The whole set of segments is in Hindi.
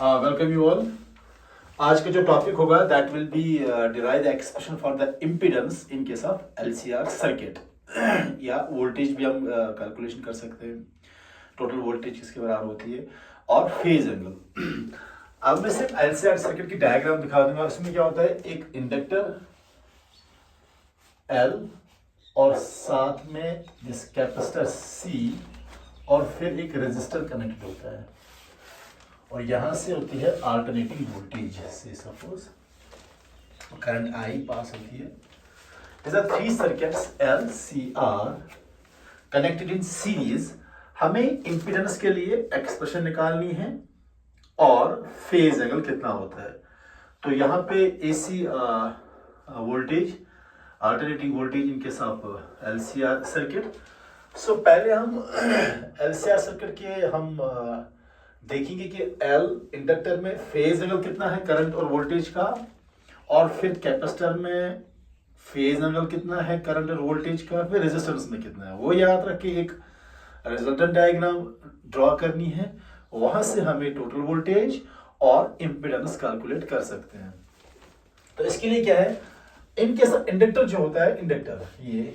Welcome you all. आज का जो टॉपिक होगा that will B derive the expression for the impedance in case of LCR circuit या वोल्टेज भी हम कैलकुलेशन कर सकते हैं, टोटल वोल्टेज किसके बराबर होती है और फेज एंगल। अब मैं सिर्फ एलसीआर सर्किट की डायग्राम दिखा दूंगा। उसमें क्या होता है, एक इंडक्टर एल और साथ में दिस कैपेसिटर सी और फिर एक रेजिस्टर कनेक्टेड होता है और यहां से होती है अल्टरनेटिंग वोल्टेज से सपोज करंट आई पास होती है। These are three circuits L, C, R connected in series। हमें इंपीडेंस के लिए एक्सप्रेशन निकालनी है और फेज एंगल कितना होता है। तो यहाँ पे AC voltage, alternating voltage in case of LCR circuit. So पहले हम एलसीआर सर्किट के हम देखेंगे कि एल इंडक्टर में फेज एंगल कितना है करंट और वोल्टेज का, और फिर कैपेसिटर में फेज एंगल कितना है करंट और वोल्टेज का, फिर रेजिस्टेंस में कितना है। वो याद रख के एक रिजल्टेंट डायग्राम ड्रॉ करनी है, वहां से हमें टोटल वोल्टेज और इंपीडेंस कैलकुलेट कर सकते हैं। तो इसके लिए क्या है, इनके साथ इंडक्टर जो होता है, इंडक्टर ये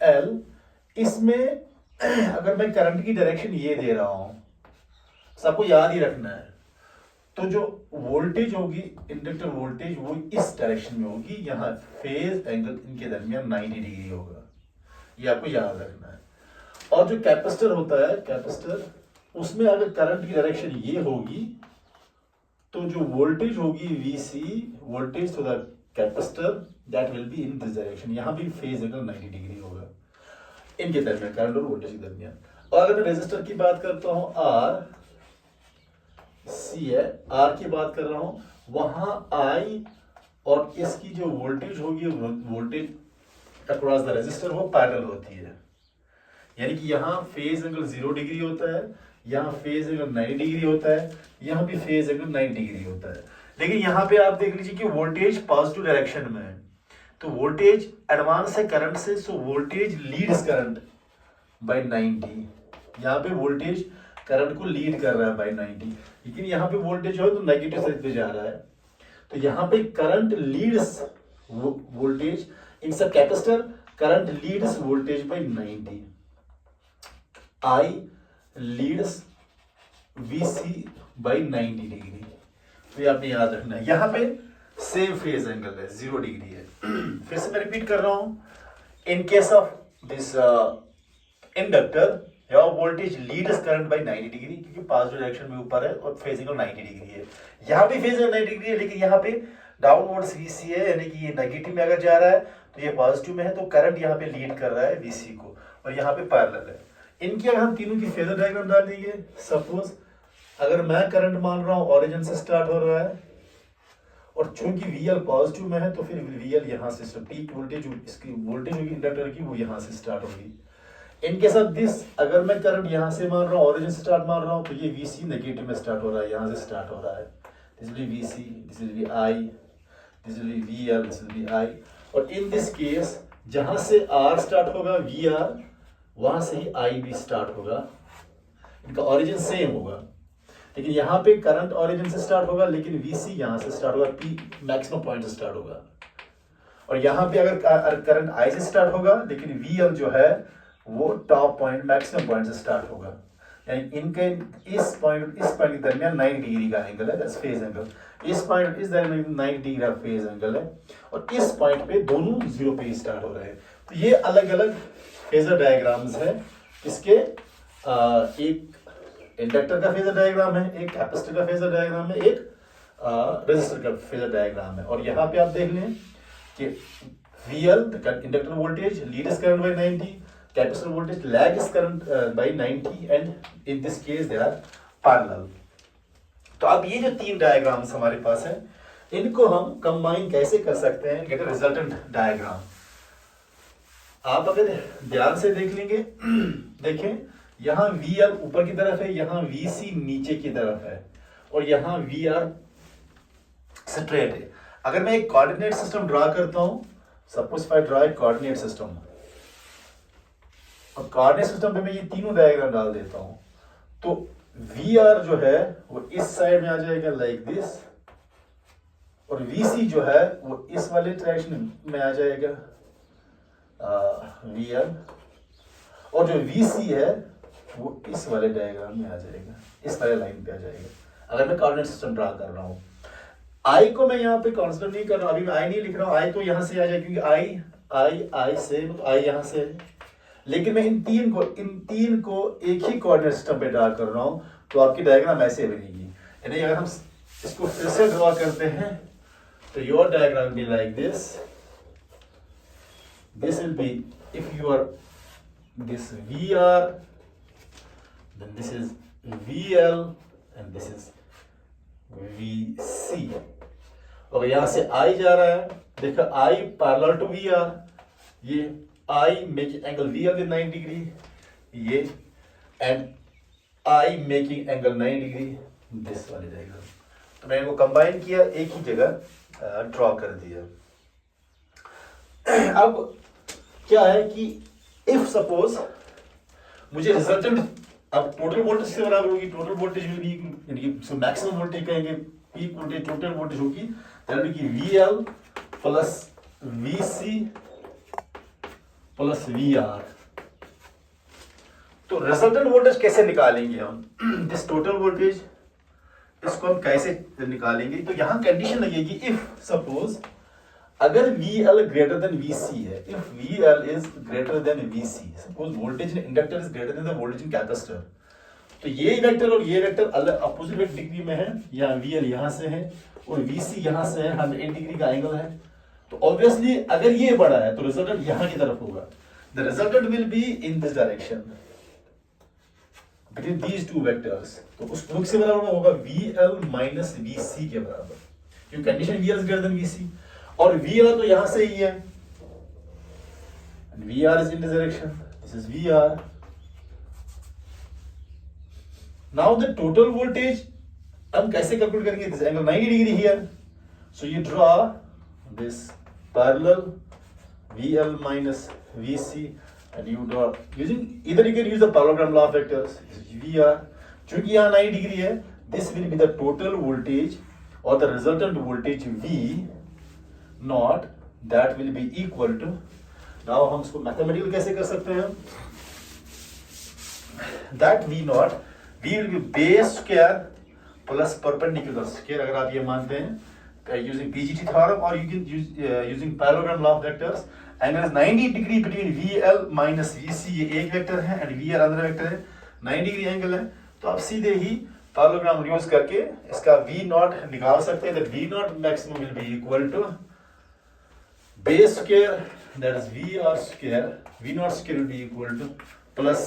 एल, इसमें अगर मैं करंट की डायरेक्शन ये दे रहा हूं, सबको याद ही रखना है। तो जो वोल्टेज होगी, इंडक्टर वोल्टेज, वो इस डायरेक्शन में होगी। यहाँ फेज एंगल इनके दरमियान 90 डिग्री होगा, ये आपको याद रखना है। और जो कैपेसिटर होता है, कैपेसिटर, उसमें अगर करंट की डायरेक्शन ये होगी तो जो वोल्टेज होगी VC, voltage to the capacitor, that will be in this direction. यहाँ भी फेज एंगल 90 डिग्री होगा इनके दरमियान, करंट और वोल्टेज के दरमियान। और अगर मैं रेजिस्टर की बात करता हूँ, R सी है, आर की बात कर रहा हूं, वहां आई और इसकी जो वोल्टेज होगी, वोल्टेज अक्रॉस द रेजिस्टर, वो पैरेलल होती है। यानी कि यहाँ फेज एंगल 0 डिग्री होता है, यहाँ फेज एंगल 90 डिग्री होता है, यहाँ भी फेज एंगल 90 डिग्री होता है। लेकिन यहाँ पे आप देख लीजिए कि वोल्टेज पॉजिटिव डायरेक्शन में है, तो वोल्टेज एडवांस है करंट से, so voltage leads current by 90। यहाँ पे वोल्टेज करंट को लीड कर रहा है बाय 90, लेकिन यहाँ पे वोल्टेज हो तो नेगेटिव साइड पे जा रहा है। तो यहाँ पे करंट लीड्स वोल्टेज इन सब capacitor, current leads voltage by 90, I leads VC by 90 degree. तो ये आपने याद रखना है। यहाँ पे सेम फेज एंगल है, 0 डिग्री है। फिर से मैं रिपीट कर रहा हूं, in case of this inductor, voltage leads current by 90 degree, क्योंकि पॉजिटिव डायरेक्शन में ऊपर है और फेज एंगल 90 डिग्री है। यहाँ भी फेज एंगल 90 डिग्री है, लेकिन यहाँ पे डाउनवर्ड्स VC है, यानी कि ये नेगेटिव में अगर जा रहा है तो ये पॉजिटिव में है, तो करंट यहाँ पे लीड कर रहा है VC को, और यहाँ पे पैरेलल है। इनकी अगर हम तीनों की फेजर डायग्राम डाल देंगे, सपोज अगर मैं करंट मान रहा हूँ ओरिजिन से स्टार्ट हो रहा है, और चूंकि VL पॉजिटिव में है तो फिर VL यहाँ से पीक वोल्टेज, इसकी वोल्टेज होगी इंडक्टर की, वो यहाँ से स्टार्ट होगी। इनके साथ दिस, अगर मैं करंट यहाँ से मान रहा हूँ, ओरिजिन से स्टार्ट मान रहा हूँ, तो ये VC नेगेटिव में स्टार्ट हो रहा है, यहाँ से स्टार्ट हो रहा है। This will B VC, this will B I, this will B VL, this will B I। और इन दिस केस जहाँ से R स्टार्ट होगा, VR, वहाँ से ही I भी स्टार्ट होगा। इनका ओरिजिन सेम होगा, लेकिन यहाँ पे करंट ओरिजिन से स्टार्ट होगा, लेकिन VC यहाँ से स्टार्ट होगा, P मैक्सिमम पॉइंट से स्टार्ट होगा। और यहाँ पे अगर करंट I से स्टार्ट होगा, लेकिन VL जो है वो टॉप पॉइंट, मैक्सिमम पॉइंट से स्टार्ट होगा। यानी इनके इस पॉइंट के दरमियान 90 डिग्री का एंगल है, दैट्स फेज एंगल। इस पॉइंट इस दरमियान 90 डिग्री का फेज एंगल है, और इस पॉइंट पे दोनों 0 पे स्टार्ट हो रहे हैं। तो ये अलग अलग फेजर डायग्राम्स है। इसके एक इंडक्टर का फेजर डायग्राम है, एक कैपेसिटर का फेजर डायग्राम है, एक रेजिस्टर का फेजर डायग्राम है। और यहाँ पे आप देख लें कि VL inductor voltage leads current by 90, capacitor voltage lags current by 90, and in this case they are parallel। तो अब ये जो तीन डायग्राम्स हमारे पास है, इनको हम कंबाइन कैसे कर सकते हैं, गेट अ रिजल्टेंट डायग्राम। आप अगर ध्यान से देख लेंगे, देखें यहाँ VL ऊपर की तरफ है, यहाँ VC नीचे की तरफ है, और यहाँ VR स्ट्रेट है। अगर मैं एक कोऑर्डिनेट सिस्टम ड्रा करता हूं, suppose if I draw a coordinate system, और कोऑर्डिनेट सिस्टम पे मैं ये तीनों डायग्राम डाल देता हूं, तो वी आर जो है वो इस साइड में आ जाएगा लाइक दिस, और वी सी जो है वो इस वाले डायरेक्शन में आ जाएगा वी एल, और जो वी सी है वो इस वाले डायग्राम में आ जाएगा, इस वाले लाइन पे आ जाएगा। अगर मैं कोऑर्डिनेट सिस्टम ड्रा कर रहा हूँ, आई को मैं यहाँ पे कंसीडर नहीं कर रहा हूँ, अभी मैं आई नहीं लिख रहा हूँ, आई तो यहाँ से आ जाएगा क्योंकि आई से आई यहाँ से, लेकिन मैं इन तीन को एक ही कोऑर्डिनेट सिस्टम पे ड्रा कर रहा हूँ, तो आपकी डायग्राम ऐसे बनेगी। यानी अगर हम इसको फिर से ड्रा करते हैं तो your diagram be like this will be, if you are this VR, then this is VL and this is VC। और यहाँ से I जा रहा है, देखो I पैरेलल टू VR, ये I making angle VL with 90 degree, ये and I making angle 90 degree, this वाली डायग्राम। तो मैंने इनको कंबाइन किया, एक ही जगह ड्रॉ कर दिया। अब क्या है कि इफ सपोज मुझे रिजल्टेंट, अब टोटल वोल्टेज से बराबर होगी, टोटल वोल्टेज विल बी, यानी कि मैक्सिमम वोल्टेज कहेंगे, पीक वोल्टेज टोटल वोल्टेज होगी that will be VL plus VC plus VR. तो रिजल्टेंट वोल्टेज कैसे निकालेंगे हम, दिस टोटल वोल्टेज, इसको हम कैसे निकालेंगे? तो यहां कंडीशन लगेगी इफ सपोज अगर VL ग्रेटर देन VC है, if VL is greater than VC, suppose voltage in inductor is greater than the voltage in capacitor, तो ये वेक्टर और ये वेक्टर अलग अपोजिट डिग्री में है, या VL यहां से है और VC यहां से है, 180 डिग्री का एंगल है, तो ऑब्वियसली अगर ये बड़ा है तो रिजल्टेंट यहां की तरफ होगा, the resultant will be in this direction between these two vectors. तो उस टूक से बराबर होगा VL माइनस VC के बराबर, क्योंकि condition VL is greater than VC, और VR तो यहां से ही है, VR is in this direction, this is VR। now the total voltage हम कैसे कैलकुलेट करेंगे? this angle 90 degree here, so you draw this parallel VL minus VC and you draw using, either you can use the parallelogram law of vectors, VR, चूंकि यहाँ 90 डिग्री है, this will be the total voltage or the resultant voltage V naught, that will be equal to, now हम इसको मैथमेटिकल कैसे कर सकते हैं, that V naught, V will be base square plus perpendicular square, अगर आप ये मानते हैं यूजिंग पीजीटी थ्योरम, और you can using parallelogram law of vectors, angle is 90 degree between VL minus VC, ये एक वेक्टर है एंड VR अंदर वेक्टर है, 90 डिग्री एंगल है, तो आप सीधे ही पैरेललोग्राम यूज करके इसका V नॉट निकाल सकते हैं, that V naught maximum will be equal to base square, that is VR square, V naught square will be equal to plus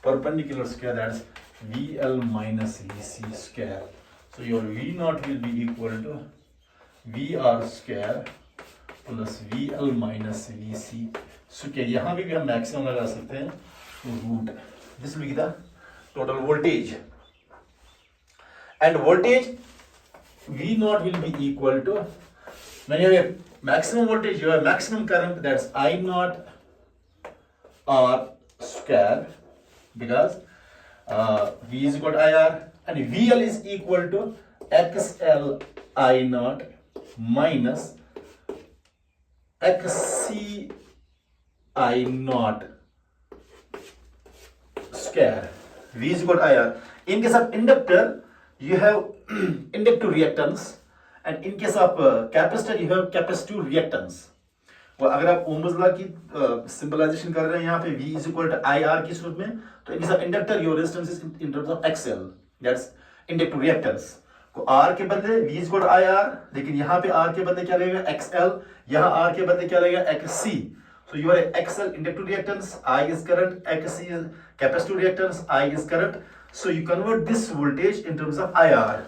perpendicular square, that is VL minus VC square. So your V naught will be equal to VR square plus VL minus VC square। यहाँ भी हम मैक्सिमम लगा सकते हैं, root, this will be the total voltage, and voltage V naught will be equal to, when you have maximum voltage, you have maximum current, that's I naught R square, because V is equal to IR, and VL is equal to XL I naught minus XC I naught square, V is equal to IR। In case of inductor, you have inductive reactance, and in case of capacitor you have capacitive reactance। और अगर आप ओम्स लॉ की सिंबलाइजेशन कर रहे हैं यहाँ पे V is equal to IR की सूरत में, तो in case of inductor your resistance is in terms of XL, that's inductive reactance। को R के बदले V is equal to IR, लेकिन यहाँ पे R के बदले क्या लगेगा XL, यहाँ R के बदले क्या लगेगा XC। so your XL inductive reactance, I is current, XC is capacitive reactance, I is current, so you convert this voltage in terms of IR,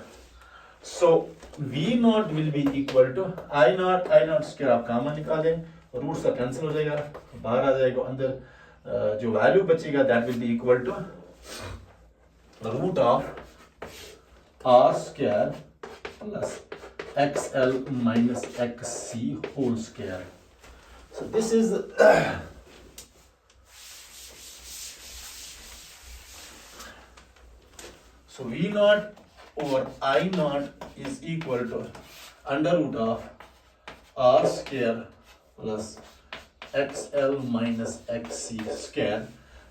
so V naught will be equal to I naught square आप कॉमन निकालें, रूट सा कैंसिल हो जाएगा, बाहर आ जाएगा, अंदर जो वैल्यू बचेगा that will be equal to root of R square plus XL minus XC whole square. So this is So V naught over I naught is equal to under root of R square plus XL minus XC square.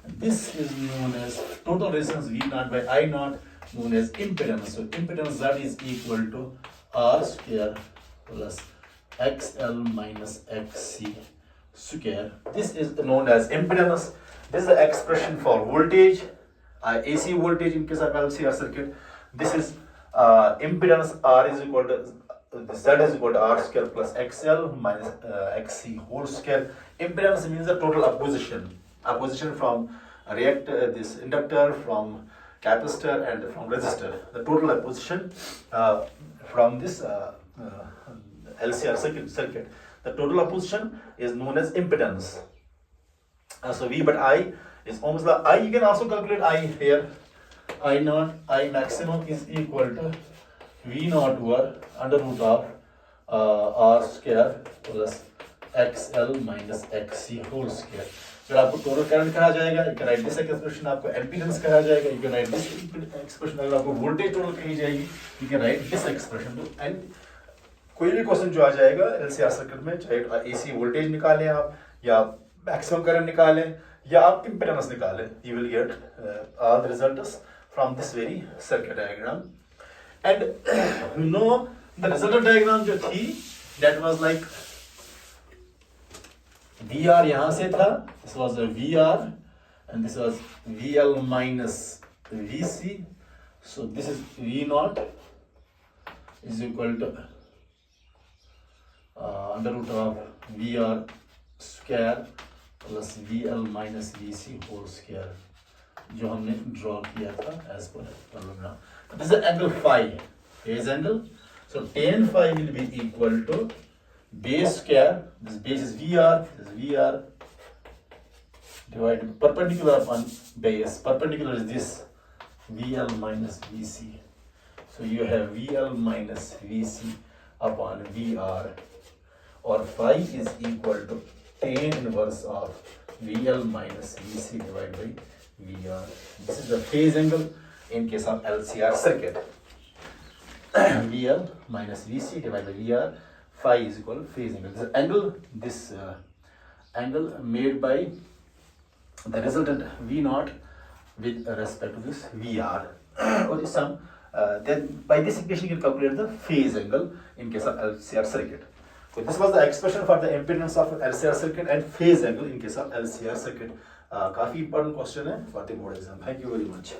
This is known as total resistance V naught by I naught, known as impedance. So impedance Z is equal to R square plus XL minus XC square. This is known as impedance. This is the expression for voltage, AC voltage in case of LCR circuit. This is impedance. R is equal to Z is equal to R square plus XL minus XC whole square. Impedance means the total opposition from this inductor, from capacitor, and from resistor. The total opposition from this LCR circuit. The total opposition is known as impedance. So V but I is almost the I. You can also calculate I here. I naught, I maximum is equal to V naught over under root of R square plus XL minus XC whole square. फिर आपको टोटल करंट कहा जाएगा, you can write this expression, आपको impedance कहा जाएगा, you can write this expression, अगर आपको voltage टोटल कही जाएगी, you can write this expression. And कोई भी क्वेश्चन जो आ जाएगा LCR सर्किट में, चाहे AC वोल्टेज निकालें आप, या मैक्सिमम करंट निकालें, या आप impedance निकालें, you will get all the results from this very circuit diagram. And you know the resultant diagram जो थी, that was like VR यहाँ से था, this was a VR, and this was VL minus VC. So this is V naught is equal to under root of VR square plus VL minus VC whole square, जो हमने draw किया था as per parallelogram. This is angle phi, phase angle. So tan phi will be equal to base square. This base is VR. This is VR divided perpendicular upon base. Perpendicular is this VL minus VC. So you have VL minus VC upon VR, or phi is equal to tan inverse of VL minus VC divided by VR. This is the phase angle in case of LCR circuit. VL minus VC divided by VR, phi is equal to phase angle. This angle made by the resultant V naught with respect to this VR. Or some then by this equation you can calculate the phase angle in case of LCR circuit. So this was the expression for the impedance of LCR circuit and phase angle in case of LCR circuit. काफी important question है for the board exam. Thank you very much.